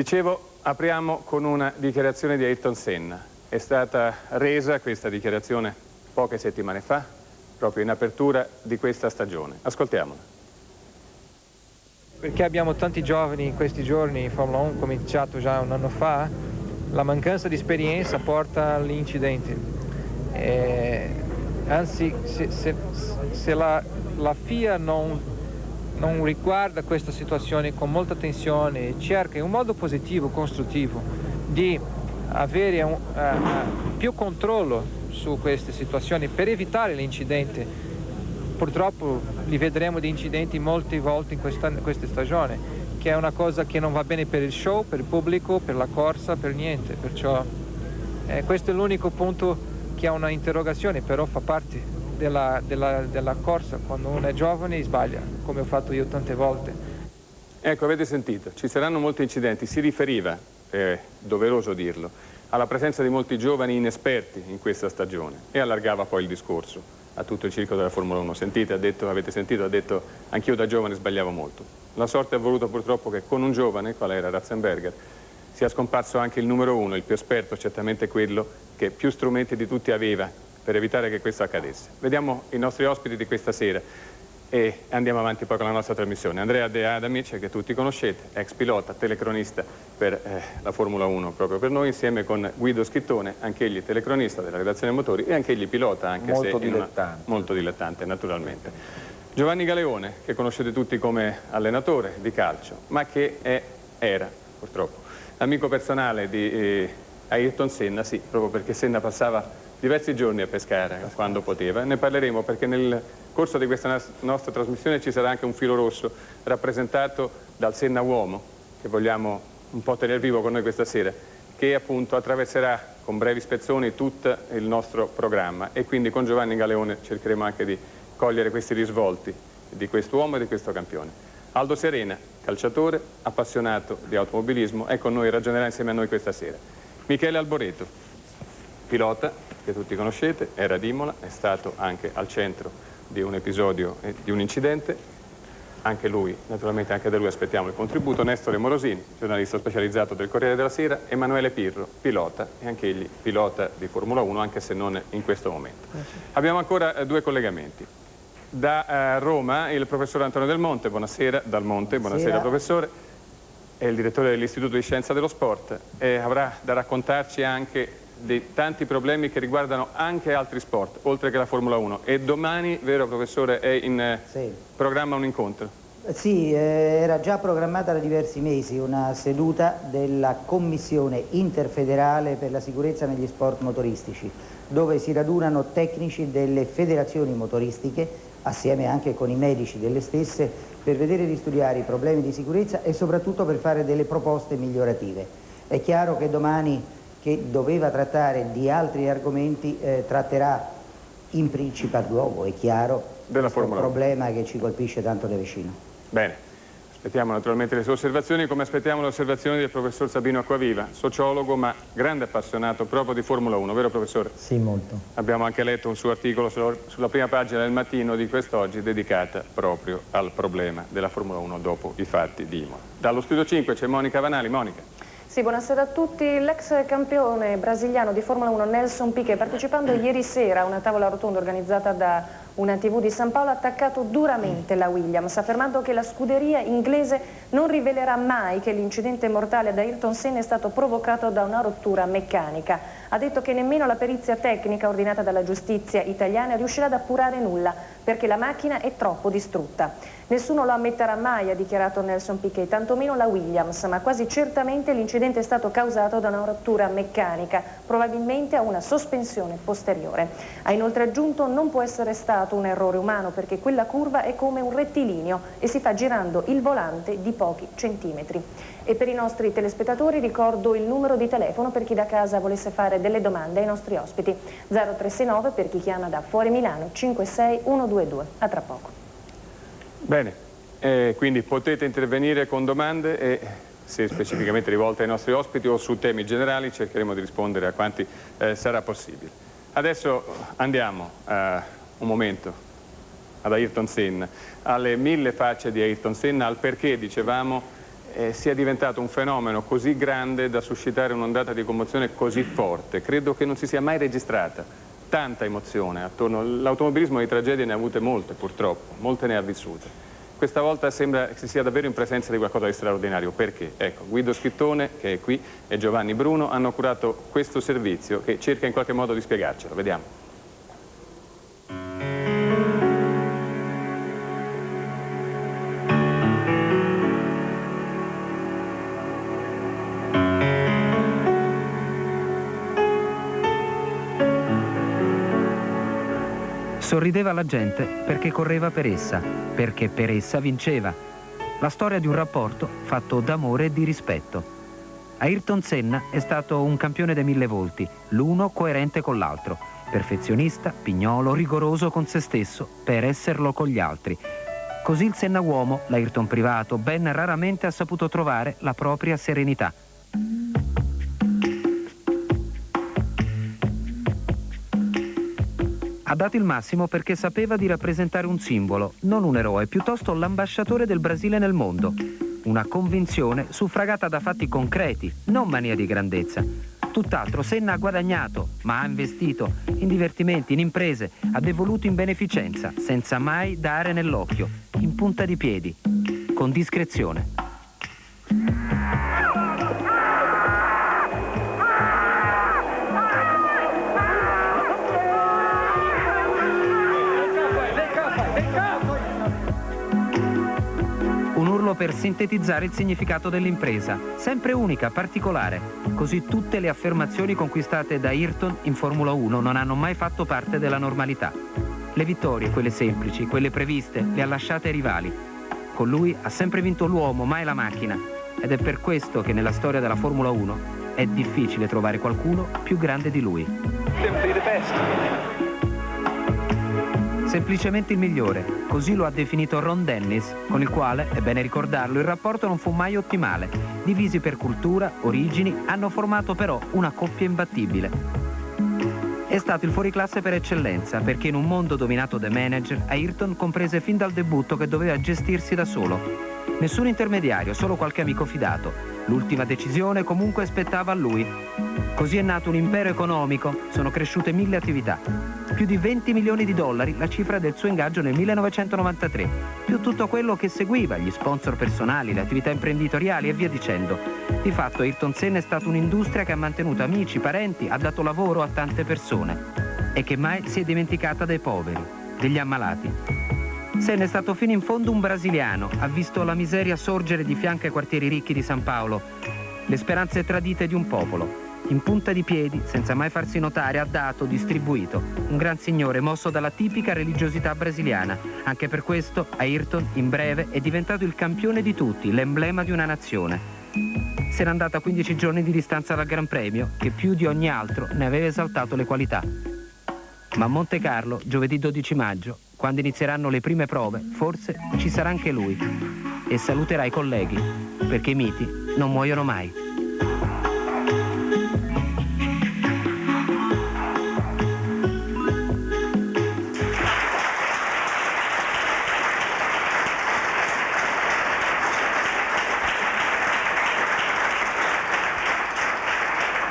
Dicevo, apriamo con una dichiarazione di Ayrton Senna. È stata resa questa dichiarazione poche settimane fa, proprio in apertura di questa stagione. Ascoltiamola. Perché abbiamo tanti giovani in questi giorni in Formula 1, cominciato già un anno fa, la mancanza di esperienza porta agli incidenti. Anzi, se la FIA non riguarda questa situazione con molta attenzione e cerca in un modo positivo, costruttivo, di avere più controllo su queste situazioni per evitare l'incidente, purtroppo li vedremo di incidenti molte volte in questa stagione, che è una cosa che non va bene per il show, per il pubblico, per la corsa, per niente. Perciò questo è l'unico punto che ha una interrogazione, però fa parte della corsa. Quando uno è giovane sbaglia, come ho fatto io tante volte. Ecco, avete sentito, ci saranno molti incidenti. Si riferiva, è doveroso dirlo, alla presenza di molti giovani inesperti in questa stagione e allargava poi il discorso a tutto il circo della Formula 1. Sentite, avete sentito, ha detto anch'io da giovane sbagliavo molto. La sorte ha voluto purtroppo che con un giovane, qual era Ratzenberger, sia scomparso anche il numero uno, il più esperto, certamente quello che più strumenti di tutti aveva per evitare che questo accadesse. Vediamo i nostri ospiti di questa sera e andiamo avanti poi con la nostra trasmissione. Andrea De Adamic, che tutti conoscete, ex pilota, telecronista per la Formula 1 proprio per noi, insieme con Guido Schittone, anch'egli telecronista della redazione motori e anch'egli pilota, anche molto se dilettante. Molto dilettante, naturalmente. Giovanni Galeone, che conoscete tutti come allenatore di calcio, ma che era, purtroppo, amico personale di Ayrton Senna, sì, proprio perché Senna passava diversi giorni a Pescara quando poteva. Ne parleremo perché nel corso di questa nostra trasmissione ci sarà anche un filo rosso rappresentato dal Senna uomo, che vogliamo un po' tenere vivo con noi questa sera, che appunto attraverserà con brevi spezzoni tutto il nostro programma, e quindi con Giovanni Galeone cercheremo anche di cogliere questi risvolti di quest'uomo e di questo campione. Aldo Serena, calciatore, appassionato di automobilismo, è con noi, ragionerà insieme a noi questa sera. Michele Alboreto, pilota, che tutti conoscete, era ad Imola, è stato anche al centro di un episodio, di un incidente, anche lui, naturalmente anche da lui aspettiamo il contributo. Nestore Morosini, giornalista specializzato del Corriere della Sera. Emanuele Pirro, pilota, e anche egli pilota di Formula 1, anche se non in questo momento. Abbiamo ancora due collegamenti. Da Roma il professor Antonio Del Monte, buonasera, buonasera professore, è il direttore dell'Istituto di Scienza dello Sport e avrà da raccontarci anche dei tanti problemi che riguardano anche altri sport, oltre che la Formula 1. E domani, vero professore, è in programma un incontro? Sì, era già programmata da diversi mesi una seduta della Commissione Interfederale per la Sicurezza negli Sport Motoristici, dove si radunano tecnici delle federazioni motoristiche, assieme anche con i medici delle stesse, per vedere di studiare i problemi di sicurezza e soprattutto per fare delle proposte migliorative. È chiaro che domani, che doveva trattare di altri argomenti, tratterà in principal luogo, è chiaro, della Formula 1, problema che ci colpisce tanto da vicino. Bene, aspettiamo naturalmente le sue osservazioni, come aspettiamo le osservazioni del professor Sabino Acquaviva, sociologo ma grande appassionato proprio di Formula 1, vero professore? Sì, molto. Abbiamo anche letto un suo articolo sulla prima pagina del Mattino di quest'oggi, dedicata proprio al problema della Formula 1 dopo i fatti di Imola. Dallo Studio 5 c'è Monica Vanali. Monica. Sì, buonasera a tutti. L'ex campione brasiliano di Formula 1 Nelson Piquet, partecipando ieri sera a una tavola rotonda organizzata da una TV di San Paolo, ha attaccato duramente la Williams, affermando che la scuderia inglese non rivelerà mai che l'incidente mortale ad Ayrton Senna è stato provocato da una rottura meccanica. Ha detto che nemmeno la perizia tecnica ordinata dalla giustizia italiana riuscirà ad appurare nulla, perché la macchina è troppo distrutta. Nessuno lo ammetterà mai, ha dichiarato Nelson Piquet, tantomeno la Williams, ma quasi certamente l'incidente è stato causato da una rottura meccanica, probabilmente a una sospensione posteriore. Ha inoltre aggiunto: non può essere stato un errore umano, perché quella curva è come un rettilineo e si fa girando il volante di pochi centimetri. E per i nostri telespettatori ricordo il numero di telefono per chi da casa volesse fare delle domande ai nostri ospiti: 0369 per chi chiama da fuori Milano, 56122. A tra poco. Bene, quindi potete intervenire con domande e, se specificamente rivolte ai nostri ospiti o su temi generali, cercheremo di rispondere a quanti sarà possibile. Adesso andiamo un momento ad Ayrton Senna, alle 1000 facce di Ayrton Senna, al perché, dicevamo, sia diventato un fenomeno così grande da suscitare un'ondata di commozione così forte. Credo che non si sia mai registrata tanta emozione attorno. L'automobilismo di tragedie ne ha avute molte, purtroppo, molte ne ha vissute. Questa volta sembra che si sia davvero in presenza di qualcosa di straordinario. Perché? Ecco, Guido Schittone, che è qui, e Giovanni Bruno hanno curato questo servizio che cerca in qualche modo di spiegarcelo. Vediamo. Sorrideva la gente perché correva per essa, perché per essa vinceva. La storia di un rapporto fatto d'amore e di rispetto. Ayrton Senna è stato un campione dei 1000 volti, l'uno coerente con l'altro, perfezionista, pignolo, rigoroso con se stesso per esserlo con gli altri. Così il Senna uomo, l'Ayrton privato, ben raramente ha saputo trovare la propria serenità. Ha dato il massimo perché sapeva di rappresentare un simbolo, non un eroe, piuttosto l'ambasciatore del Brasile nel mondo. Una convinzione suffragata da fatti concreti, non mania di grandezza. Tutt'altro, Senna ha guadagnato, ma ha investito in divertimenti, in imprese, ha devoluto in beneficenza, senza mai dare nell'occhio, in punta di piedi, con discrezione. Per sintetizzare il significato dell'impresa, sempre unica, particolare. Così tutte le affermazioni conquistate da Ayrton in Formula 1 non hanno mai fatto parte della normalità. Le vittorie, quelle semplici, quelle previste, le ha lasciate ai rivali. Con lui ha sempre vinto l'uomo, mai la macchina. Ed è per questo che nella storia della Formula 1 è difficile trovare qualcuno più grande di lui. Semplicemente il migliore, così lo ha definito Ron Dennis, con il quale, è bene ricordarlo, il rapporto non fu mai ottimale. Divisi per cultura, origini, hanno formato però una coppia imbattibile. È stato il fuoriclasse per eccellenza, perché in un mondo dominato da manager, Ayrton comprese fin dal debutto che doveva gestirsi da solo. Nessun intermediario, solo qualche amico fidato. L'ultima decisione comunque spettava a lui. Così è nato un impero economico, sono cresciute 1000 attività. Più di 20 milioni di dollari la cifra del suo ingaggio nel 1993, più tutto quello che seguiva, gli sponsor personali, le attività imprenditoriali e via dicendo. Di fatto Ayrton Senna è stata un'industria che ha mantenuto amici, parenti, ha dato lavoro a tante persone e che mai si è dimenticata dei poveri, degli ammalati. Senna è stato fino in fondo un brasiliano, ha visto la miseria sorgere di fianco ai quartieri ricchi di San Paolo, le speranze tradite di un popolo. In punta di piedi, senza mai farsi notare, ha dato, distribuito. Un gran signore mosso dalla tipica religiosità brasiliana. Anche per questo Ayrton, in breve, è diventato il campione di tutti, l'emblema di una nazione. Se n'è andata a 15 giorni di distanza dal Gran Premio, che più di ogni altro ne aveva esaltato le qualità. Ma a Monte Carlo, giovedì 12 maggio, quando inizieranno le prime prove, forse ci sarà anche lui. E saluterà i colleghi, perché i miti non muoiono mai.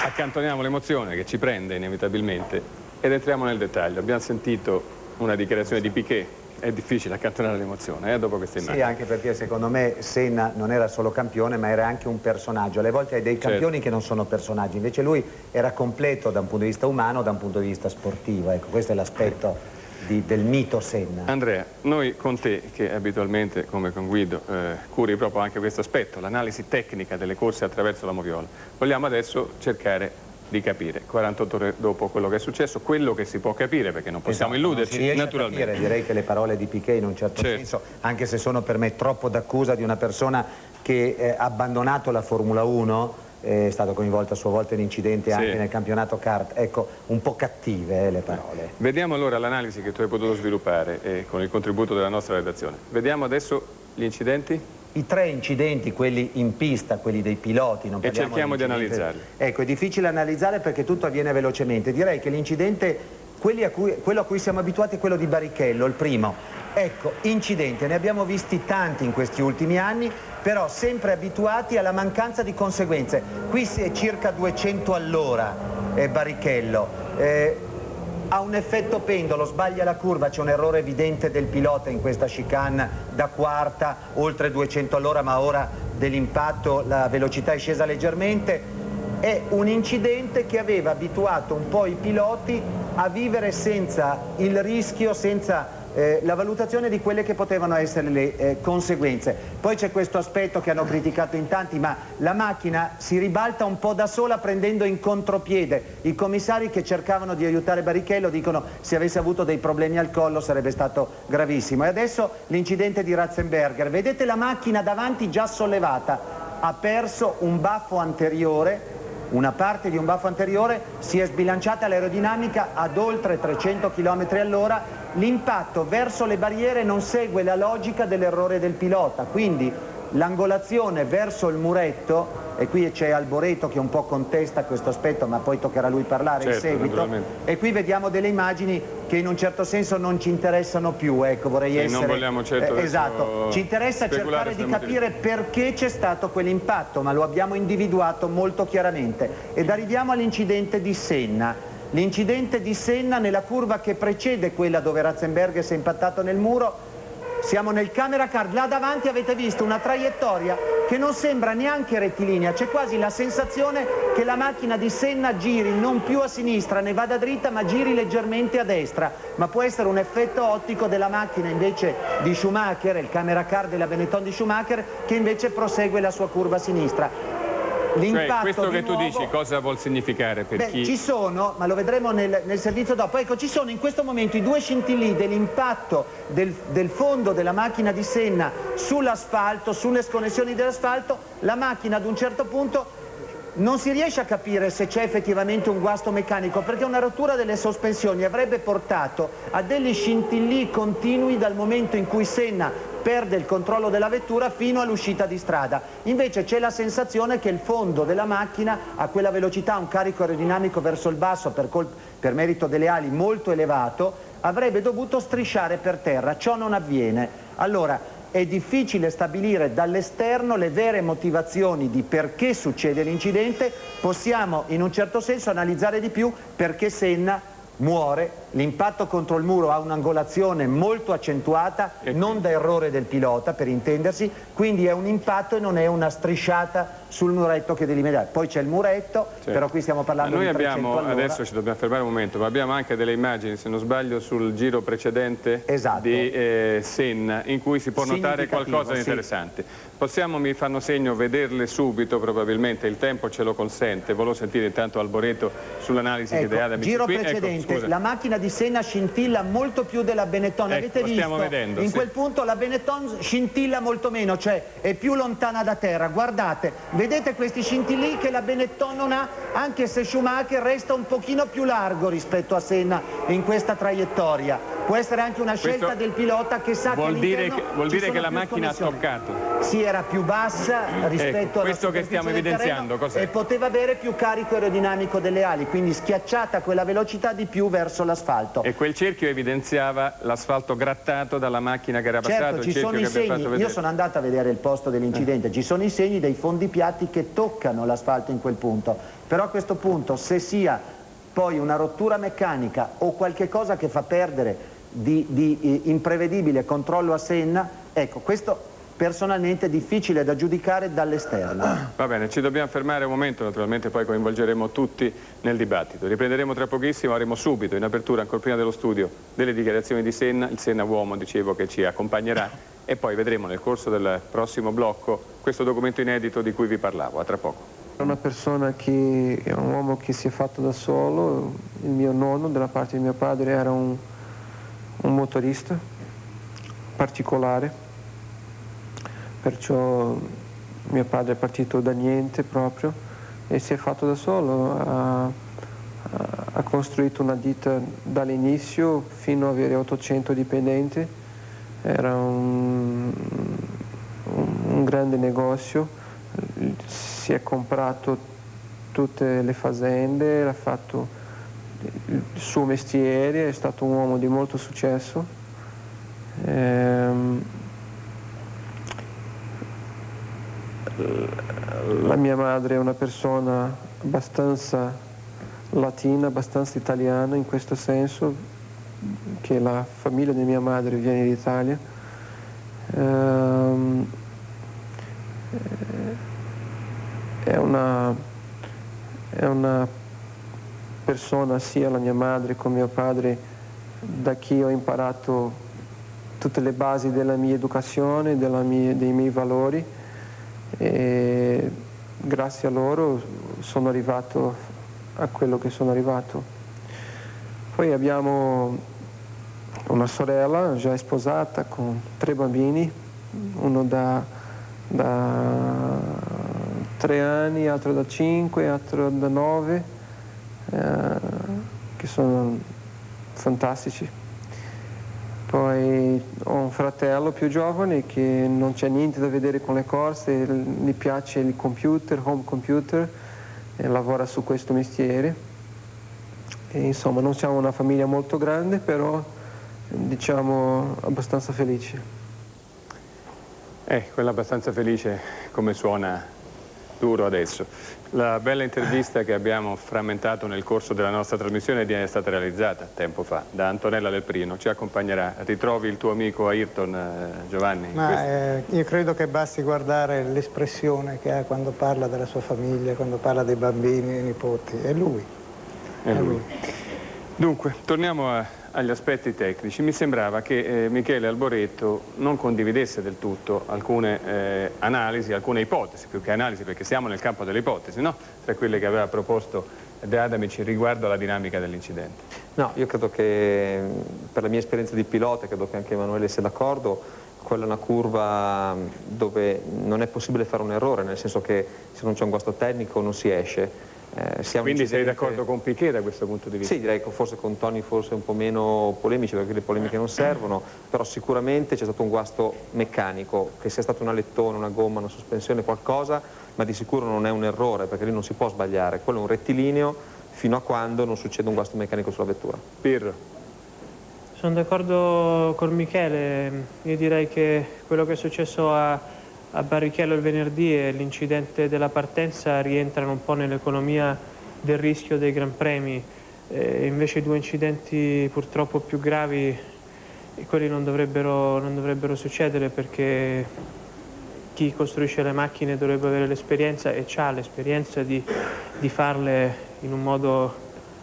Accantoniamo l'emozione che ci prende inevitabilmente ed entriamo nel dettaglio. Abbiamo sentito una dichiarazione di Piquet. È difficile accantonare l'emozione dopo queste immagini. Sì, anche perché secondo me Senna non era solo campione ma era anche un personaggio. Alle volte hai dei campioni che non sono personaggi, invece lui era completo da un punto di vista umano, da un punto di vista sportivo. Ecco, questo è l'aspetto del mito Senna. Andrea, noi con te, che abitualmente come con Guido curi proprio anche questo aspetto, l'analisi tecnica delle corse attraverso la moviola, vogliamo adesso cercare di capire, 48 ore dopo quello che è successo, quello che si può capire, perché non possiamo illuderci, naturalmente. Capire, direi che le parole di Piquet in un certo senso, anche se sono per me troppo d'accusa di una persona che ha abbandonato la Formula 1, è stato coinvolto a sua volta in incidenti anche nel campionato kart, ecco, un po' cattive le parole. Vediamo allora l'analisi che tu hai potuto sviluppare con il contributo della nostra redazione. Vediamo adesso gli incidenti? I 3 incidenti, quelli in pista, quelli dei piloti, non e cerchiamo di analizzarli. Ecco, è difficile analizzare perché tutto avviene velocemente. Direi che l'incidente, quello a cui siamo abituati è quello di Barrichello, il primo, Ecco, incidenti, ne abbiamo visti tanti in questi ultimi anni, però sempre abituati alla mancanza di conseguenze. Qui si è circa 200 all'ora, Barrichello. Ha un effetto pendolo, sbaglia la curva, c'è un errore evidente del pilota in questa chicane da quarta, oltre 200 all'ora, ma ora dell'impatto la velocità è scesa leggermente. È un incidente che aveva abituato un po' i piloti a vivere senza il rischio, senza la valutazione di quelle che potevano essere le conseguenze. Poi c'è questo aspetto che hanno criticato in tanti, ma la macchina si ribalta un po' da sola prendendo in contropiede. I commissari che cercavano di aiutare Barrichello dicono se avesse avuto dei problemi al collo sarebbe stato gravissimo. E adesso l'incidente di Ratzenberger, vedete la macchina davanti già sollevata, ha perso un baffo anteriore, una parte di un baffo anteriore, si è sbilanciata l'aerodinamica ad oltre 300 km all'ora, l'impatto verso le barriere non segue la logica dell'errore del pilota, quindi l'angolazione verso il muretto, e qui c'è Alboreto che un po' contesta questo aspetto, ma poi toccherà a lui parlare in seguito, e qui vediamo delle immagini che in un certo senso non ci interessano più, ecco, vorrei essere... non vogliamo certo esatto, ci interessa cercare di capire perché c'è stato quell'impatto, ma lo abbiamo individuato molto chiaramente. Ed arriviamo all'incidente di Senna. L'incidente di Senna nella curva che precede quella dove Ratzenberger si è impattato nel muro. Siamo nel camera car, là davanti avete visto una traiettoria che non sembra neanche rettilinea, c'è quasi la sensazione che la macchina di Senna giri non più a sinistra ne vada dritta, ma giri leggermente a destra, ma può essere un effetto ottico della macchina invece di Schumacher, il camera car della Benetton di Schumacher, che invece prosegue la sua curva a sinistra. Cioè, questo che tu dici cosa vuol significare per chi... Ci sono, ma lo vedremo nel servizio dopo, ecco, ci sono in questo momento i due scintillii dell'impatto del fondo della macchina di Senna sull'asfalto, sulle sconnessioni dell'asfalto. La macchina ad un certo punto non si riesce a capire se c'è effettivamente un guasto meccanico, perché una rottura delle sospensioni avrebbe portato a degli scintillii continui dal momento in cui Senna perde il controllo della vettura fino all'uscita di strada. Invece c'è la sensazione che il fondo della macchina a quella velocità, un carico aerodinamico verso il basso per merito delle ali molto elevato, avrebbe dovuto strisciare per terra. Ciò non avviene. Allora è difficile stabilire dall'esterno le vere motivazioni di perché succede l'incidente. Possiamo in un certo senso analizzare di più perché Senna muore. L'impatto contro il muro ha un'angolazione molto accentuata, non da errore del pilota per intendersi, quindi è un impatto e non è una strisciata sul muretto che delimita. Poi c'è il muretto, certo. Però qui stiamo parlando di 300 abbiamo, all'ora. adesso ci dobbiamo fermare un momento, ma abbiamo anche delle immagini, se non sbaglio, sul giro precedente di Senna, in cui si può notare qualcosa di interessante. Possiamo, mi fanno segno, vederle subito, probabilmente il tempo ce lo consente. Volevo sentire intanto Alboreto sull'analisi che dà da giro precedente, la macchina di Senna scintilla molto più della Benetton, avete visto? Vedendo, in quel punto la Benetton scintilla molto meno, cioè è più lontana da terra. Guardate, vedete questi scintillii che la Benetton non ha, anche se Schumacher resta un pochino più largo rispetto a Senna in questa traiettoria. Può essere anche una scelta del pilota che sa che all'interno vuol dire che la macchina ha toccato. Sì, era più bassa rispetto questo che stiamo evidenziando e poteva avere più carico aerodinamico delle ali, quindi schiacciata a quella velocità di più verso l'asfalto. E quel cerchio evidenziava l'asfalto grattato dalla macchina che era passata. Certo, ci sono i segni, io sono andato a vedere il posto dell'incidente, ci sono i segni dei fondi piatti che toccano l'asfalto in quel punto, però a questo punto se sia poi una rottura meccanica o qualche cosa che fa perdere di imprevedibile controllo a Senna, ecco, questo personalmente è difficile da giudicare dall'esterno. Va bene, ci dobbiamo fermare un momento, naturalmente poi coinvolgeremo tutti nel dibattito. Riprenderemo tra pochissimo, avremo subito in apertura, ancora prima dello studio, delle dichiarazioni di Senna, il Senna uomo, dicevo, che ci accompagnerà, e poi vedremo nel corso del prossimo blocco questo documento inedito di cui vi parlavo. A tra poco. Una persona che è un uomo che si è fatto da solo. Il mio nonno, dalla parte di mio padre, era un motorista particolare, perciò mio padre è partito da niente proprio e si è fatto da solo, ha costruito una ditta dall'inizio fino ad avere 800 dipendenti, era un grande negozio, si è comprato tutte le fazende, ha fatto il suo mestiere, è stato un uomo di molto successo, La mia madre è una persona abbastanza latina, abbastanza italiana in questo senso, che la famiglia di mia madre viene d'Italia. È una persona, sia la mia madre come mio padre, da chi ho imparato tutte le basi della mia educazione, dei miei valori, e grazie a loro sono arrivato a quello che sono arrivato. Poi abbiamo una sorella già sposata con 3 bambini, uno da 3 anni, altro da 5, altro da 9, che sono fantastici. Poi ho un fratello più giovane che non c'è niente da vedere con le corse, gli piace il computer, home computer, e lavora su questo mestiere. E, insomma, non siamo una famiglia molto grande, però diciamo abbastanza felice. Quella abbastanza felice come suona duro adesso. La bella intervista che abbiamo frammentato nel corso della nostra trasmissione è stata realizzata tempo fa da Antonella Del Prino. Ci accompagnerà. Ritrovi il tuo amico Ayrton, Giovanni? Io credo che basti guardare l'espressione che ha quando parla della sua famiglia, quando parla dei bambini, dei nipoti. È lui. È lui. Dunque, torniamo agli aspetti tecnici. Mi sembrava che Michele Alboreto non condividesse del tutto alcune analisi, alcune ipotesi, più che analisi, perché siamo nel campo delle ipotesi, no? Tra quelle che aveva proposto De Adamic riguardo alla dinamica dell'incidente. No, io credo che per la mia esperienza di pilota, credo che anche Emanuele sia d'accordo, quella è una curva dove non è possibile fare un errore, nel senso che se non c'è un guasto tecnico non si esce. Quindi sei d'accordo con Piquet da questo punto di vista? Sì, direi che forse con toni forse un po' meno polemici, perché le polemiche non servono, però sicuramente c'è stato un guasto meccanico, che sia stato un alettone, una gomma, una sospensione, qualcosa, ma di sicuro non è un errore, perché lì non si può sbagliare, quello è un rettilineo fino a quando non succede un guasto meccanico sulla vettura. Pirro. Sono d'accordo con Michele, io direi che quello che è successo a Barrichello il venerdì e l'incidente della partenza rientrano un po' nell'economia del rischio dei Gran Premi, invece i 2 incidenti purtroppo più gravi, quelli non dovrebbero succedere, perché chi costruisce le macchine dovrebbe avere l'esperienza e ha l'esperienza di farle in un modo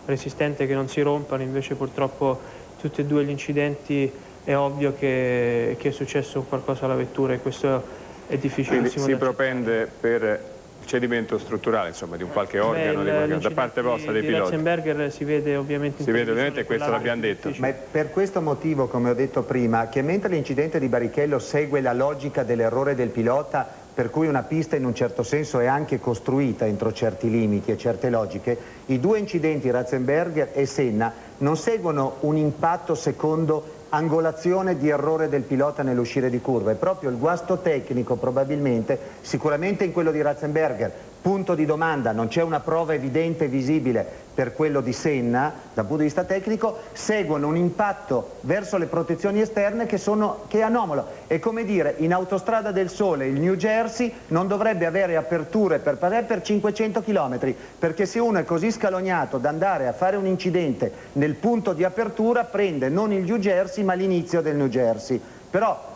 resistente, che non si rompano. Invece purtroppo tutti e 2 gli incidenti è ovvio che è successo qualcosa alla vettura, e questo è difficilissimo. Quindi si propende per cedimento strutturale, insomma, di un qualche organo da parte vostra, dei piloti. Ratzenberger si vede ovviamente e questo l'abbiamo detto. Ma è per questo motivo, come ho detto prima, che mentre l'incidente di Barrichello segue la logica dell'errore del pilota, per cui una pista in un certo senso è anche costruita entro certi limiti e certe logiche, i 2 incidenti Ratzenberger e Senna non seguono un impatto secondo angolazione di errore del pilota nell'uscire di curva, è proprio il guasto tecnico probabilmente, sicuramente in quello di Ratzenberger, punto di domanda, non c'è una prova evidente e visibile per quello di Senna dal punto di vista tecnico, seguono un impatto verso le protezioni esterne che è anomalo. È come dire, in Autostrada del Sole il New Jersey non dovrebbe avere aperture per 500 km, perché se uno è così scalognato da andare a fare un incidente nel punto di apertura prende non il New Jersey ma l'inizio del New Jersey, però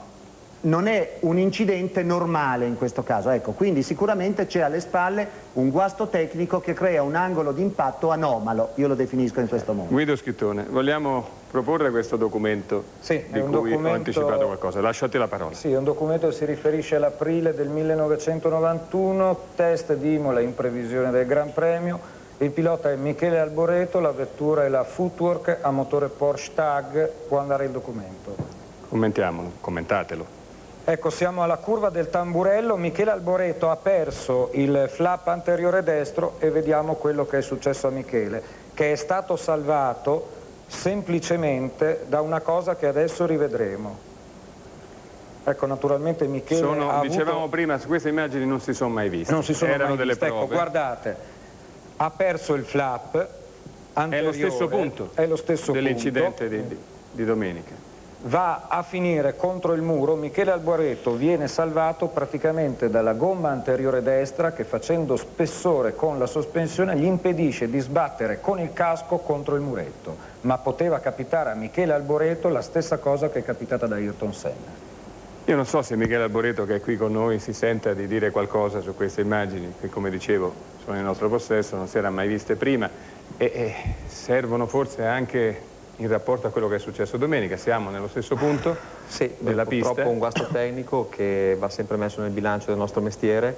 non è un incidente normale in questo caso, ecco, quindi sicuramente c'è alle spalle un guasto tecnico che crea un angolo di impatto anomalo, io lo definisco in questo modo. Guido Schittone, vogliamo proporre questo documento di cui ho anticipato qualcosa? Lasciate la parola. Sì, è un documento che si riferisce all'aprile del 1991, test di Imola in previsione del Gran Premio. Il pilota è Michele Alboreto, la vettura è la Footwork a motore Porsche Tag. Può andare il documento. Commentatelo. Ecco, siamo alla curva del Tamburello, Michele Alboreto ha perso il flap anteriore destro e vediamo quello che è successo a Michele, che è stato salvato semplicemente da una cosa che adesso rivedremo. Ecco, naturalmente Michele dicevamo prima, queste immagini non si sono mai viste. Non si sono Erano mai delle viste. prove. Ecco, guardate, ha perso il flap anteriore. È lo stesso punto è lo stesso dell'incidente di domenica. va a finire contro il muro. Michele Alboreto viene salvato praticamente dalla gomma anteriore destra che, facendo spessore con la sospensione, gli impedisce di sbattere con il casco contro il muretto, ma poteva capitare a Michele Alboreto la stessa cosa che è capitata da Ayrton Senna. Io non so se Michele Alboreto, che è qui con noi, si senta di dire qualcosa su queste immagini che, come dicevo, sono in nostro possesso, non si erano mai viste prima e servono forse anche in rapporto a quello che è successo domenica. Siamo nello stesso punto della pista. Purtroppo un guasto tecnico che va sempre messo nel bilancio del nostro mestiere,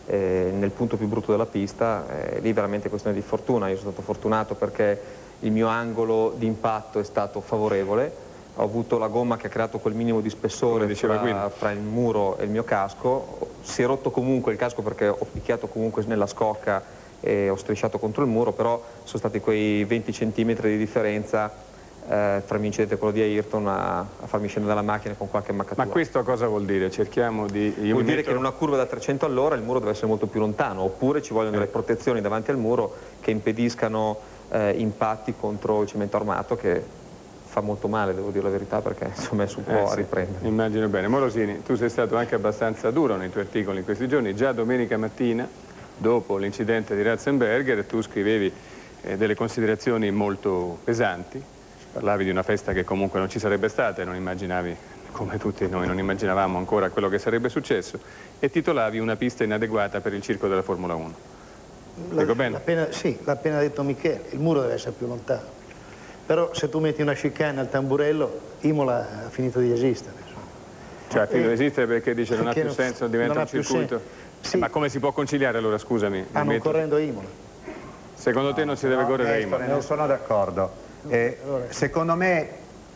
nel punto più brutto della pista, lì veramente questione di fortuna. Io sono stato fortunato perché il mio angolo di impatto è stato favorevole, ho avuto la gomma che ha creato quel minimo di spessore fra il muro e il mio casco, si è rotto comunque il casco perché ho picchiato comunque nella scocca e ho strisciato contro il muro, però sono stati quei 20 centimetri di differenza tra il mio incidente e quello di Ayrton a farmi scendere dalla macchina con qualche maccatura. Ma questo cosa vuol dire? Cerchiamo di... Vuol dire che in una curva da 300 all'ora il muro deve essere molto più lontano, oppure ci vogliono delle protezioni davanti al muro che impediscano impatti contro il cemento armato, che fa molto male, devo dire la verità, perché ci ho messo un po' a riprendere. Immagino bene. Morosini, tu sei stato anche abbastanza duro nei tuoi articoli in questi giorni. Già domenica mattina, dopo l'incidente di Ratzenberger, tu scrivevi delle considerazioni molto pesanti. Parlavi di una festa che comunque non ci sarebbe stata e non immaginavi, come tutti noi, non immaginavamo ancora quello che sarebbe successo, e titolavi una pista inadeguata per il circo della Formula 1. Dico bene? Sì, l'ha appena detto Michele, il muro deve essere più lontano. Però se tu metti una chicane al tamburello, Imola ha finito di esistere. Cioè ha finito di esistere perché dice non ha più senso, diventa un circuito? Sì. Ma come si può conciliare allora, scusami? Non correndo Imola. Secondo te non si deve correre a Imola? Non sono d'accordo. Secondo me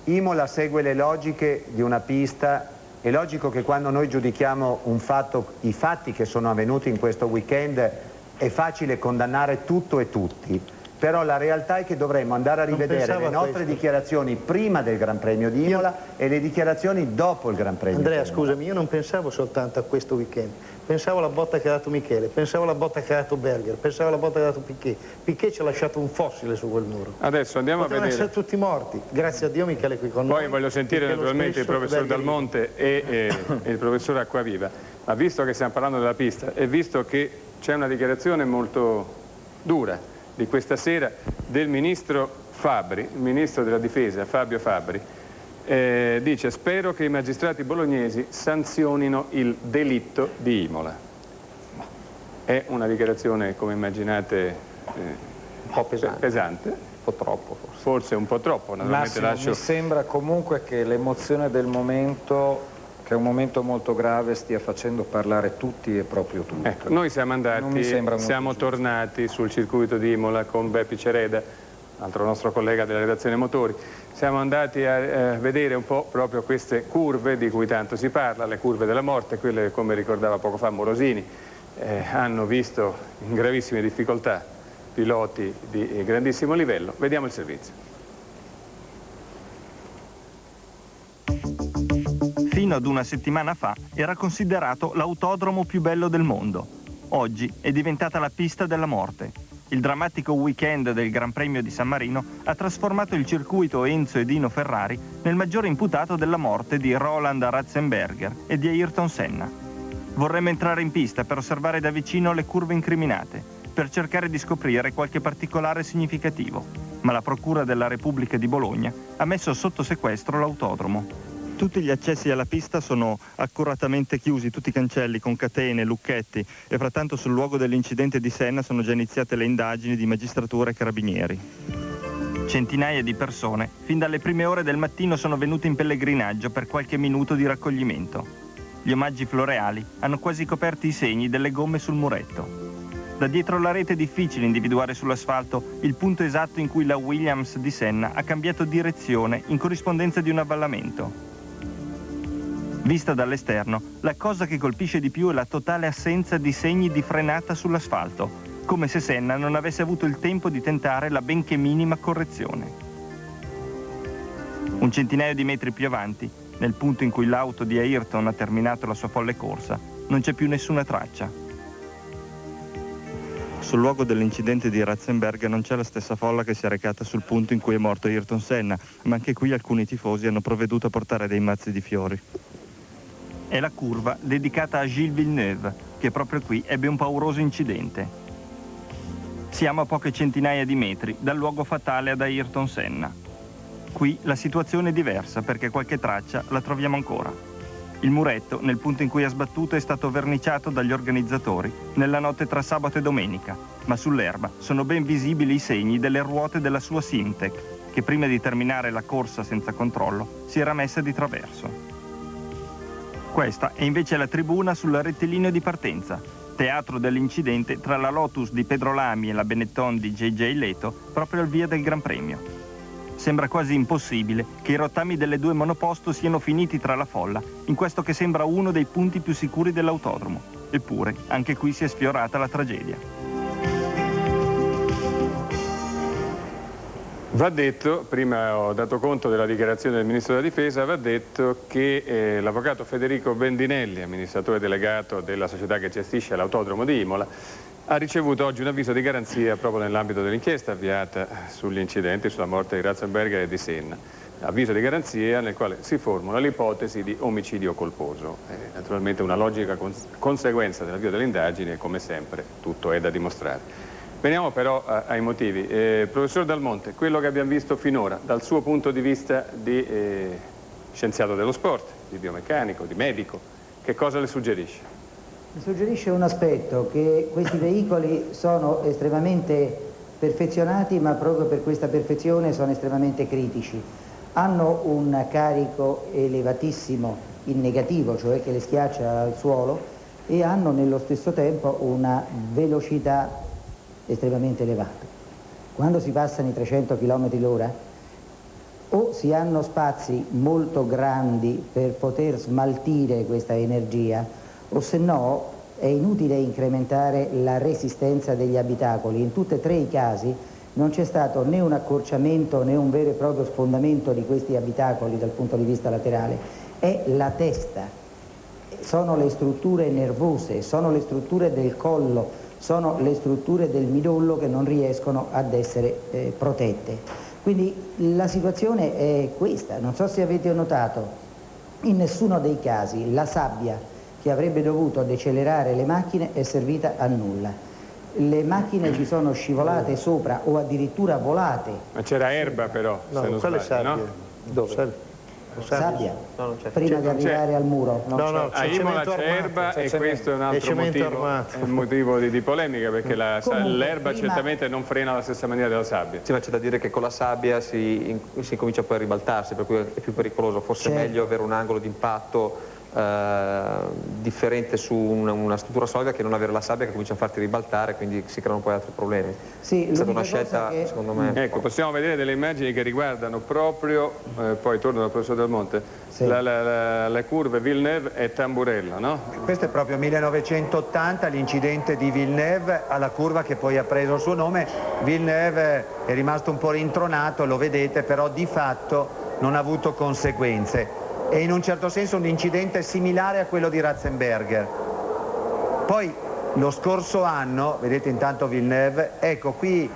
Imola segue le logiche di una pista. È logico che quando noi giudichiamo un fatto, i fatti che sono avvenuti in questo weekend, è facile condannare tutto e tutti, però la realtà è che dovremmo andare a rivedere le nostre dichiarazioni prima del Gran Premio di Imola e le dichiarazioni dopo il Gran Premio. Andrea, scusami, io non pensavo soltanto a questo weekend, pensavo alla botta che ha dato Michele, pensavo alla botta che ha dato Berger, pensavo alla botta che ha dato Piquet. Piquet ci ha lasciato un fossile su quel muro. Adesso andiamo a vedere. Potevano essere tutti morti, grazie a Dio Michele è qui con noi. Poi voglio sentire naturalmente il professor Dalmonte e il professor Acquaviva, ma visto che stiamo parlando della pista e visto che c'è una dichiarazione molto dura di questa sera del ministro Fabbri, il ministro della difesa Fabio Fabbri, dice: spero che i magistrati bolognesi sanzionino il delitto di Imola. È una dichiarazione, come immaginate, un po' pesante. Un po' troppo forse. Forse un po' troppo, naturalmente. Massimo, mi sembra comunque che l'emozione del momento, che è un momento molto grave, stia facendo parlare tutti e proprio tutti. Ecco, noi siamo andati, siamo tornati sul circuito di Imola con Beppi Cereda, altro nostro collega della redazione motori. Siamo andati a vedere un po' proprio queste curve di cui tanto si parla, le curve della morte, quelle, come ricordava poco fa Morosini, hanno visto in gravissime difficoltà piloti di grandissimo livello. Vediamo il servizio. Fino ad una settimana fa era considerato l'autodromo più bello del mondo. Oggi è diventata la pista della morte. Il drammatico weekend del Gran Premio di San Marino ha trasformato il circuito Enzo e Dino Ferrari nel maggiore imputato della morte di Roland Ratzenberger e di Ayrton Senna. Vorremmo entrare in pista per osservare da vicino le curve incriminate, per cercare di scoprire qualche particolare significativo, ma la Procura della Repubblica di Bologna ha messo sotto sequestro l'autodromo. Tutti gli accessi alla pista sono accuratamente chiusi, tutti i cancelli con catene, lucchetti, e frattanto sul luogo dell'incidente di Senna sono già iniziate le indagini di magistratura e carabinieri. Centinaia di persone, fin dalle prime ore del mattino, sono venute in pellegrinaggio per qualche minuto di raccoglimento. Gli omaggi floreali hanno quasi coperti i segni delle gomme sul muretto. Da dietro la rete è difficile individuare sull'asfalto il punto esatto in cui la Williams di Senna ha cambiato direzione in corrispondenza di un avvallamento. Vista dall'esterno, la cosa che colpisce di più è la totale assenza di segni di frenata sull'asfalto, come se Senna non avesse avuto il tempo di tentare la benché minima correzione. Un centinaio di metri più avanti, nel punto in cui l'auto di Ayrton ha terminato la sua folle corsa, non c'è più nessuna traccia. Sul luogo dell'incidente di Ratzenberger non c'è la stessa folla che si è recata sul punto in cui è morto Ayrton Senna, ma anche qui alcuni tifosi hanno provveduto a portare dei mazzi di fiori. È la curva dedicata a Gilles Villeneuve, che proprio qui ebbe un pauroso incidente. Siamo a poche centinaia di metri dal luogo fatale ad Ayrton Senna. Qui la situazione è diversa perché qualche traccia la troviamo ancora. Il muretto, nel punto in cui ha sbattuto, è stato verniciato dagli organizzatori nella notte tra sabato e domenica, ma sull'erba sono ben visibili i segni delle ruote della sua Simtek, che prima di terminare la corsa senza controllo si era messa di traverso. Questa è invece la tribuna sul rettilineo di partenza, teatro dell'incidente tra la Lotus di Pedro Lamy e la Benetton di JJ Leto, proprio al via del Gran Premio. Sembra quasi impossibile che i rottami delle due monoposto siano finiti tra la folla, in questo che sembra uno dei punti più sicuri dell'autodromo. Eppure, anche qui si è sfiorata la tragedia. Va detto, prima ho dato conto della dichiarazione del Ministro della Difesa, va detto che l'avvocato Federico Bendinelli, amministratore delegato della società che gestisce l'autodromo di Imola, ha ricevuto oggi un avviso di garanzia proprio nell'ambito dell'inchiesta avviata sugli incidenti, sulla morte di Ratzenberger e di Senna. Avviso di garanzia nel quale si formula l'ipotesi di omicidio colposo. Naturalmente una logica conseguenza dell'avvio delle indagini e come sempre tutto è da dimostrare. Veniamo però ai motivi. Professor Dal Monte, quello che abbiamo visto finora, dal suo punto di vista di scienziato dello sport, di biomeccanico, di medico, che cosa le suggerisce? Mi suggerisce un aspetto, che questi veicoli sono estremamente perfezionati, ma proprio per questa perfezione sono estremamente critici. Hanno un carico elevatissimo in negativo, cioè che le schiaccia al suolo, e hanno nello stesso tempo una velocità estremamente elevata. Quando si passano i 300 km/h o si hanno spazi molto grandi per poter smaltire questa energia, o se no è inutile incrementare la resistenza degli abitacoli. In tutti e tre i casi non c'è stato né un accorciamento né un vero e proprio sfondamento di questi abitacoli dal punto di vista laterale. È la testa, sono le strutture nervose, sono le strutture del collo, sono le strutture del midollo che non riescono ad essere protette. Quindi la situazione è questa. Non so se avete notato, in nessuno dei casi la sabbia che avrebbe dovuto decelerare le macchine è servita a nulla. Le macchine ci sono scivolate sopra o addirittura volate. Ma c'era erba però, no, se non quelle sbaglio, sabbie. no? Dove? Sabbia? No, non c'è. Prima di arrivare al muro? A Imola c'è erba e questo è un altro motivo, è un motivo di polemica, perché l'erba certamente non frena alla stessa maniera della sabbia. Sì, ma c'è da dire che con la sabbia si comincia poi a ribaltarsi, per cui è più pericoloso. Forse è meglio avere un angolo di impatto differente su una struttura solida che non avere la sabbia che comincia a farti ribaltare, quindi si creano poi altri problemi. Sì, è stata una scelta secondo me. Ecco, possiamo vedere delle immagini che riguardano proprio, poi torno al professor Dal Monte, sì, le curve Villeneuve e Tamburello, no? Questo è proprio 1980, l'incidente di Villeneuve alla curva che poi ha preso il suo nome. Villeneuve è rimasto un po' rintronato, lo vedete, però di fatto non ha avuto conseguenze. È in un certo senso un incidente similare a quello di Ratzenberger. Poi lo scorso anno, vedete intanto Villeneuve, ecco qui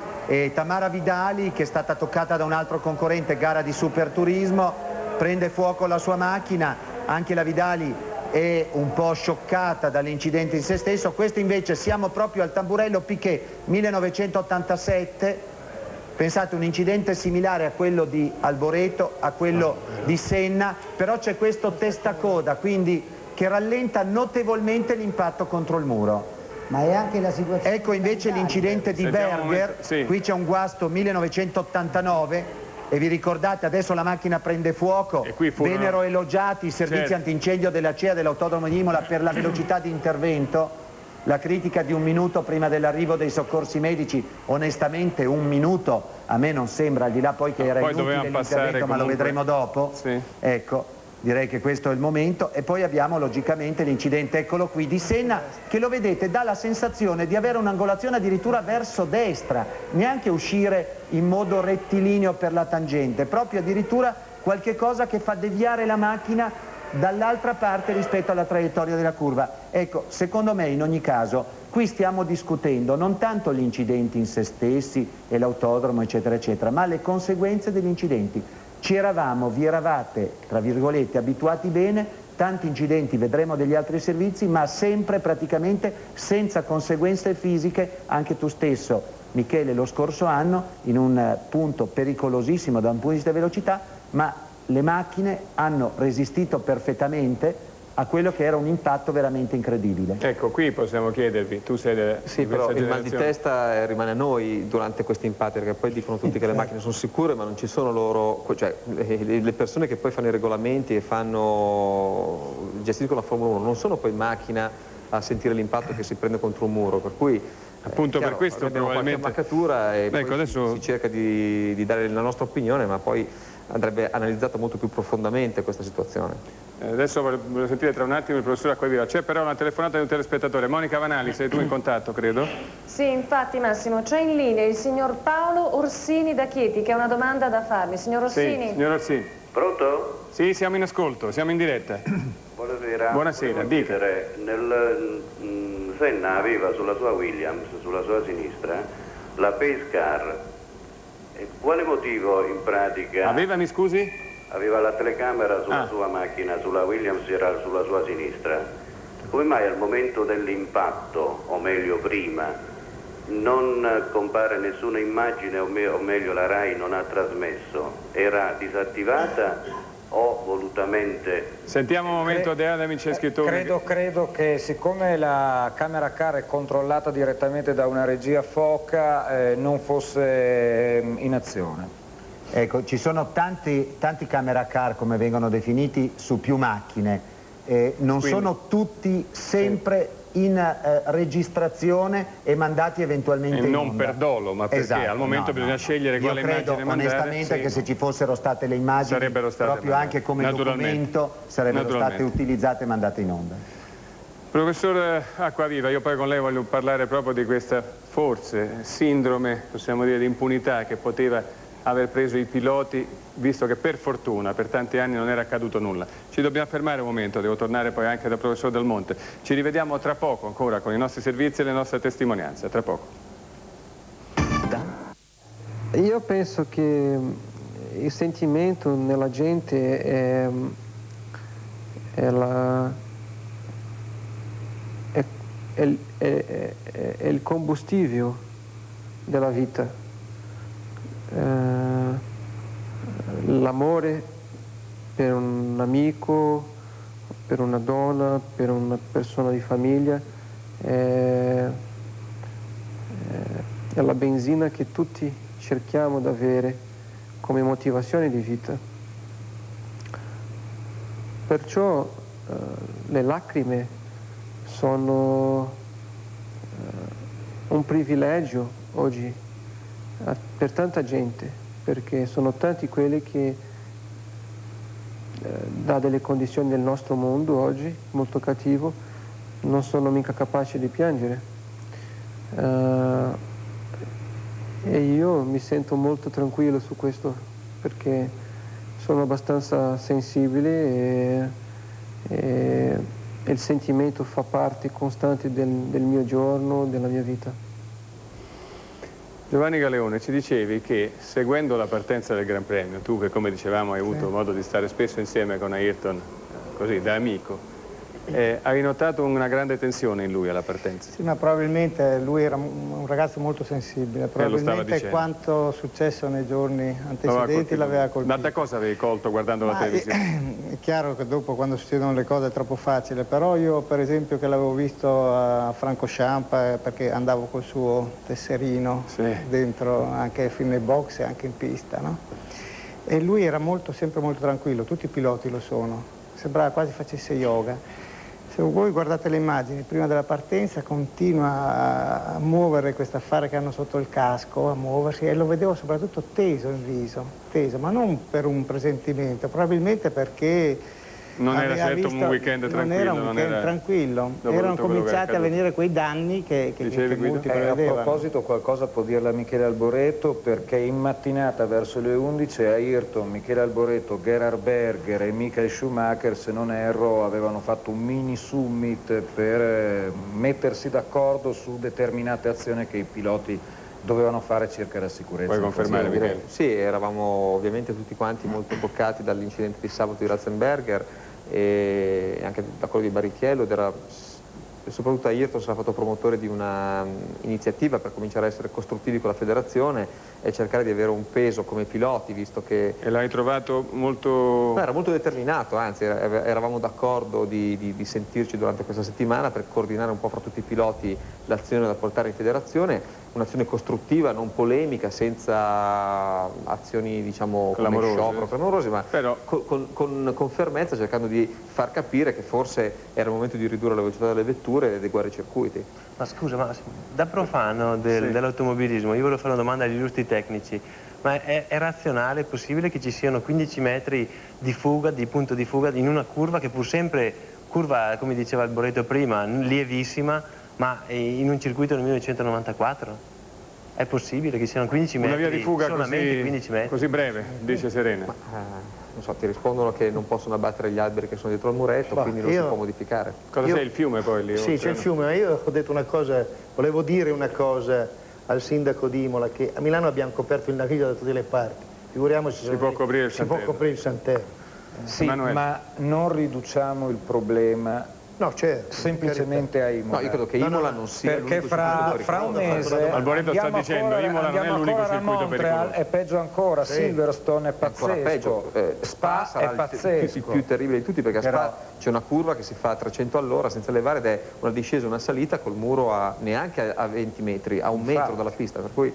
Tamara Vidali che è stata toccata da un altro concorrente, gara di superturismo, prende fuoco la sua macchina, anche la Vidali è un po' scioccata dall'incidente in se stesso. Questo invece siamo proprio al Tamburello Piquet 1987. Pensate, un incidente similare a quello di Alboreto, a quello di Senna, però c'è questo testacoda, quindi che rallenta notevolmente l'impatto contro il muro. Ma è anche la situazione... Ecco invece l'incidente di Berger, sì. Qui c'è un guasto 1989 e vi ricordate, adesso la macchina prende fuoco, e qui vennero elogiati i servizi certo antincendio della CEA dell'Autodromo di Imola per la velocità di intervento. La critica di 1 minuto prima dell'arrivo dei soccorsi medici, onestamente 1 minuto a me non sembra, al di là poi che era inutile l'intervento, ma lo vedremo dopo. Sì. Ecco, direi che questo è il momento. E poi abbiamo logicamente l'incidente, eccolo qui, di Senna, che lo vedete dà la sensazione di avere un'angolazione addirittura verso destra, neanche uscire in modo rettilineo per la tangente, proprio addirittura qualche cosa che fa deviare la macchina dall'altra parte rispetto alla traiettoria della curva. Ecco, secondo me in ogni caso qui stiamo discutendo non tanto gli incidenti in se stessi e l'autodromo eccetera eccetera, ma le conseguenze degli incidenti. Vi eravate, tra virgolette, abituati bene, tanti incidenti vedremo degli altri servizi, ma sempre praticamente senza conseguenze fisiche. Anche tu stesso, Michele, lo scorso anno, in un punto pericolosissimo da un punto di vista di velocità, ma le macchine hanno resistito perfettamente a quello che era un impatto veramente incredibile. Ecco, qui possiamo chiedervi, tu sei sì, però il mal di testa rimane a noi durante questi impatti, perché poi dicono tutti che le macchine sono sicure, ma non ci sono loro, cioè le persone che poi fanno i regolamenti e gestiscono la Formula 1 non sono poi in macchina a sentire l'impatto che si prende contro un muro, per cui appunto chiaro, per questo abbiamo probabilmente qualche maccatura e ecco, poi adesso si cerca di dare la nostra opinione, ma poi andrebbe analizzata molto più profondamente questa situazione. Adesso voglio sentire tra un attimo il professor Acquaviva. C'è però una telefonata di un telespettatore. Monica Vanali, sei tu in contatto, credo? Sì, infatti Massimo, c'è in linea il signor Paolo Orsini da Chieti che ha una domanda da farmi. Signor Orsini? Sì, signor Orsini. Pronto? Sì, siamo in ascolto, siamo in diretta. Buonasera. Buonasera, dica. Senna aveva sulla sua Williams, sulla sua sinistra, la Pace Car. E quale motivo in pratica... Aveva, mi scusi? Aveva la telecamera sulla sua macchina, sulla Williams era sulla sua sinistra. Come mai al momento dell'impatto, o meglio prima, non compare nessuna immagine, o meglio la RAI non ha trasmesso? Era disattivata o volutamente... Sentiamo un momento Deana Vinceschitone. Credo che siccome la camera car è controllata direttamente da una regia foca non fosse in azione. Ecco, ci sono tanti camera car, come vengono definiti, su più macchine. Non sono tutti sempre in registrazione e mandati eventualmente in non onda. per dolo, ma perché al momento bisogna scegliere quale immagine mandare. Onestamente che se ci fossero state le immagini sarebbero state proprio mandate. Anche come documento sarebbero state utilizzate e mandate in onda. Professor Acquaviva, io poi con lei voglio parlare proprio di questa forse sindrome, possiamo dire, di impunità che poteva aver preso i piloti, visto che per fortuna per tanti anni non era accaduto nulla. Ci dobbiamo fermare un momento, devo tornare poi anche dal professor Del Monte. Ci rivediamo tra poco ancora con i nostri servizi e le nostre testimonianze, tra poco. Io penso che il sentimento nella gente è il combustibile della vita. L'amore per un amico, per una donna, per una persona di famiglia è la benzina che tutti cerchiamo di avere come motivazione di vita. Perciò le lacrime sono un privilegio oggi per tanta gente, perché sono tanti quelli che da delle condizioni del nostro mondo oggi molto cattivo non sono mica capaci di piangere, e io mi sento molto tranquillo su questo perché sono abbastanza sensibile e il sentimento fa parte costante del mio giorno, della mia vita. Giovanni Galeone, ci dicevi che seguendo la partenza del Gran Premio, tu che come dicevamo hai avuto modo di stare spesso insieme con Ayrton, così da amico, hai notato una grande tensione in lui alla partenza? Sì, ma probabilmente lui era un ragazzo molto sensibile, probabilmente quanto successo nei giorni antecedenti l'aveva colpito. Ma da cosa avevi colto guardando la televisione? È chiaro che dopo quando succedono le cose è troppo facile, però io per esempio che l'avevo visto a Francorchamps perché andavo col suo tesserino dentro anche fin nei box e anche in pista, no? E lui era sempre molto tranquillo, tutti i piloti lo sono, sembrava quasi facesse yoga. Se voi guardate le immagini, prima della partenza continua a muovere questo affare che hanno sotto il casco, a muoversi, e lo vedevo soprattutto teso in viso, teso, ma non per un presentimento, probabilmente perché Non era certo un weekend tranquillo. Non era un weekend tranquillo, erano cominciati a venire quei danni che molti prevedevano. A proposito qualcosa può dirle a Michele Alboreto, perché in mattinata verso le 11 a Ayrton, Michele Alboreto, Gerhard Berger e Michael Schumacher, se non erro, avevano fatto un mini summit per mettersi d'accordo su determinate azioni che i piloti dovevano fare circa la sicurezza. Puoi confermare, Michele? Sì, eravamo ovviamente tutti quanti molto toccati dall'incidente di sabato di Ratzenberger e anche da quello di Barrichello, ed era soprattutto Ayrton sarà fatto promotore di una iniziativa per cominciare a essere costruttivi con la federazione e cercare di avere un peso come piloti, visto che... E l'hai trovato molto... No, era molto determinato, anzi eravamo d'accordo di sentirci durante questa settimana per coordinare un po' fra tutti i piloti l'azione da portare in federazione, un'azione costruttiva, non polemica, senza azioni diciamo come sciopero clamorose, ma però... con fermezza, cercando di far capire che forse era il momento di ridurre la velocità delle vetture e adeguare i circuiti. Ma scusa, ma da profano dell'automobilismo, io volevo fare una domanda agli illustri tecnici, ma è razionale, è possibile che ci siano 15 metri di fuga, di punto di fuga, in una curva che pur sempre, curva come diceva Alboreto prima, lievissima, ma in un circuito del 1994? È possibile che siano 15 metri, una via di fuga solamente 15 metri? Così breve, dice Serena. Non so, ti rispondono che non possono abbattere gli alberi che sono dietro al muretto, quindi non si può modificare. Cosa c'è, il fiume poi lì? Sì, c'è il fiume, ma io ho detto una cosa, volevo dire una cosa al sindaco di Imola, che a Milano abbiamo coperto il naviglio da tutte le parti, figuriamoci se si può coprire il Santerno. Si può coprire il Santerno. Sì, ma non riduciamo il problema. No, certo, semplicemente a Imola. No, io credo che Imola non sia perché fra un mese Alboreto sta dicendo Imola non è l'unico circuito pericoloso. È peggio ancora, Silverstone è pazzesco, peggio. Spa è pazzesco. Il più terribile di tutti, perché a Spa c'è una curva che si fa a 300 all'ora senza levare ed è una discesa e una salita col muro neanche a 20 metri, a un metro dalla pista, per cui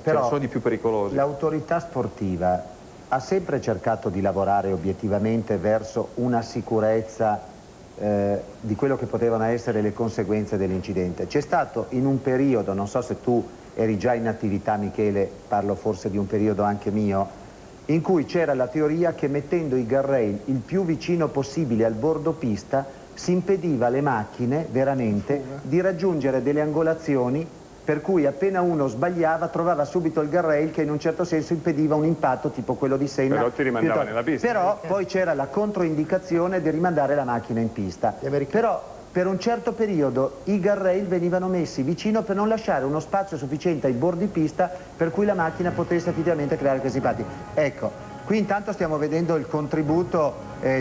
però sono di più pericolosi. L'autorità sportiva ha sempre cercato di lavorare obiettivamente verso una sicurezza di quello che potevano essere le conseguenze dell'incidente. C'è stato in un periodo, non so se tu eri già in attività Michele, parlo forse di un periodo anche mio, in cui c'era la teoria che mettendo i guardrail il più vicino possibile al bordo pista si impediva alle macchine veramente di raggiungere delle angolazioni per cui appena uno sbagliava trovava subito il guardrail che in un certo senso impediva un impatto tipo quello di Senna. Però ti rimandava nella pista. Però poi c'era la controindicazione di rimandare la macchina in pista. Però per un certo periodo i guardrail venivano messi vicino per non lasciare uno spazio sufficiente ai bordi pista per cui la macchina potesse effettivamente creare questi impatti. Ecco, qui intanto stiamo vedendo il contributo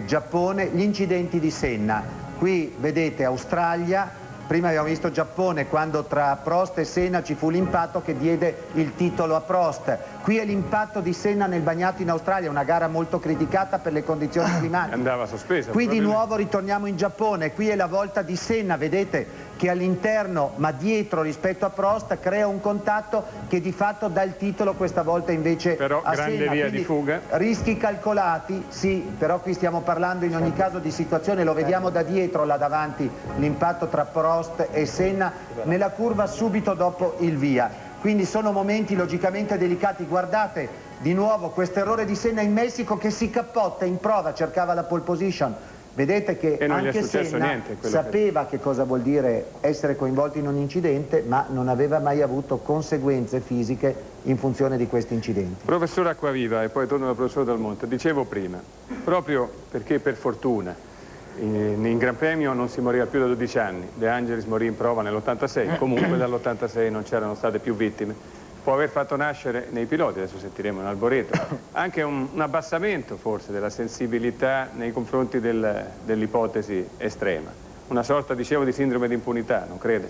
Giappone, gli incidenti di Senna. Qui vedete Australia. Prima abbiamo visto Giappone quando tra Prost e Senna ci fu l'impatto che diede il titolo a Prost. Qui è l'impatto di Senna nel bagnato in Australia, una gara molto criticata per le condizioni climatiche. Andava sospesa. Qui di nuovo ritorniamo in Giappone, qui è la volta di Senna, vedete che all'interno ma dietro rispetto a Prost crea un contatto che di fatto dà il titolo questa volta invece però a grande Senna. via Quindi, di fuga. rischi calcolati, sì, però qui stiamo parlando in ogni caso di situazione, lo vediamo da dietro là davanti l'impatto tra Prost e Senna nella curva subito dopo il via. Quindi sono momenti logicamente delicati. Guardate di nuovo questo errore di Senna in Messico che si cappotta in prova, cercava la pole position. Vedete che anche Senna sapeva che cosa vuol dire essere coinvolto in un incidente, ma non aveva mai avuto conseguenze fisiche in funzione di questi incidenti. Professore Acquaviva, e poi torno al professor Dal Monte, dicevo prima, proprio perché per fortuna in Gran Premio non si moriva più da 12 anni, De Angelis morì in prova nell'86, comunque dall'86 non c'erano state più vittime, può aver fatto nascere nei piloti, adesso sentiremo in Alboreto, anche un abbassamento forse della sensibilità nei confronti dell'ipotesi estrema, una sorta, dicevo, di sindrome di impunità, non crede?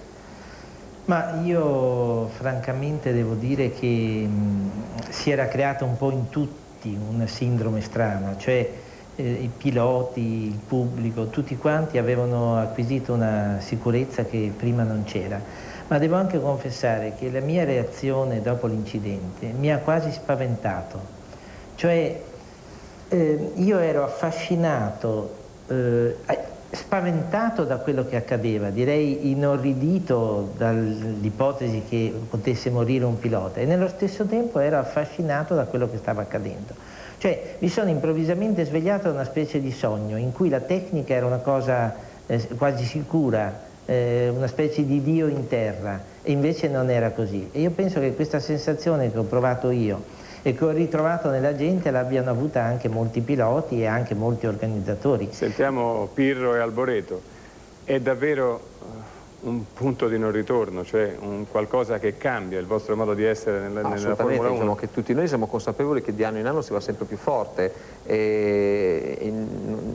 Ma io francamente devo dire che si era creata un po' in tutti una sindrome strana, cioè i piloti, il pubblico, tutti quanti avevano acquisito una sicurezza che prima non c'era. Ma devo anche confessare che la mia reazione dopo l'incidente mi ha quasi spaventato. Cioè io ero affascinato, spaventato da quello che accadeva, direi inorridito dall'ipotesi che potesse morire un pilota e nello stesso tempo ero affascinato da quello che stava accadendo. Cioè mi sono improvvisamente svegliato da una specie di sogno in cui la tecnica era una cosa quasi sicura, una specie di Dio in terra, e invece non era così. E io penso che questa sensazione che ho provato io e che ho ritrovato nella gente l'abbiano avuta anche molti piloti e anche molti organizzatori. Sentiamo Pirro e Alboreto, è davvero un punto di non ritorno, cioè un qualcosa che cambia il vostro modo di essere nella Formula 1? Diciamo che tutti noi siamo consapevoli che di anno in anno si va sempre più forte e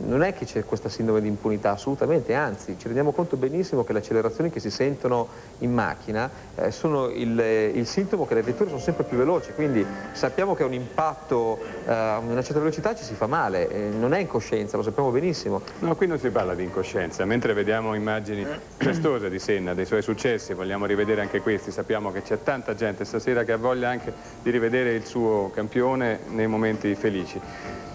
non è che c'è questa sindrome di impunità, assolutamente, anzi ci rendiamo conto benissimo che le accelerazioni che si sentono in macchina sono il sintomo che le vetture sono sempre più veloci, quindi sappiamo che un impatto a una certa velocità ci si fa male, non è incoscienza, lo sappiamo benissimo. No, qui non si parla di incoscienza, mentre vediamo immagini festose di Senna, dei suoi successi, vogliamo rivedere anche questi, sappiamo che c'è tanta gente stasera che ha voglia anche di rivedere il suo campione nei momenti felici.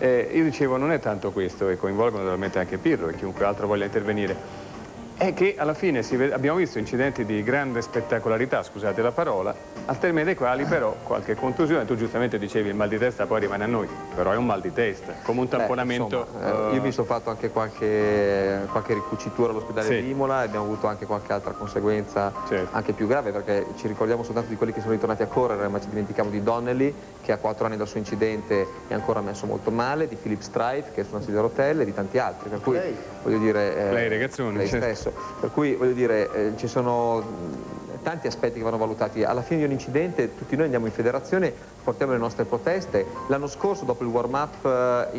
Io dicevo, non è tanto questo, e coinvolgo naturalmente anche Pirro e chiunque altro voglia intervenire, è che alla fine abbiamo visto incidenti di grande spettacolarità, scusate la parola, al termine dei quali però qualche contusione, tu giustamente dicevi il mal di testa poi rimane a noi, però è un mal di testa, come un tamponamento. Io mi sono fatto anche qualche ricucitura all'ospedale di Imola e abbiamo avuto anche qualche altra conseguenza anche più grave, perché ci ricordiamo soltanto di quelli che sono ritornati a correre, ma ci dimentichiamo di Donnelly, che a 4 anni dal suo incidente è ancora messo molto male, di Philip Strife, che è su una sedia a rotelle, e di tanti altri, per cui voglio dire lei ragazzone, lei stesso, per cui voglio dire ci sono tanti aspetti che vanno valutati. Alla fine di un incidente tutti noi andiamo in federazione, portiamo le nostre proteste. L'anno scorso, dopo il warm-up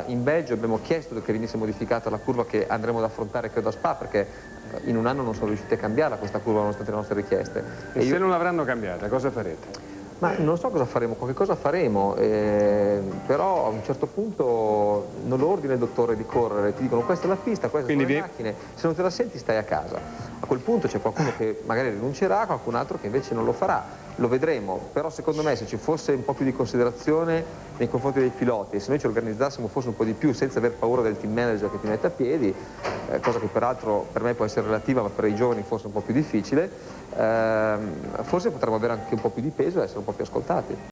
in Belgio, abbiamo chiesto che venisse modificata la curva che andremo ad affrontare credo a Spa, perché in un anno non sono riusciti a cambiarla questa curva nonostante le nostre richieste. E se non l'avranno cambiata, cosa farete? Ma non so cosa faremo, qualche cosa faremo, però a un certo punto non lo ordina il dottore di correre, ti dicono questa è la pista, queste sono le macchine, se non te la senti stai a casa. A quel punto c'è qualcuno che magari rinuncerà, qualcun altro che invece non lo farà. Lo vedremo, però secondo me se ci fosse un po' più di considerazione nei confronti dei piloti e se noi ci organizzassimo forse un po' di più senza aver paura del team manager che ti mette a piedi, cosa che peraltro per me può essere relativa ma per i giovani forse un po' più difficile, forse potremmo avere anche un po' più di peso e essere un po' più ascoltati.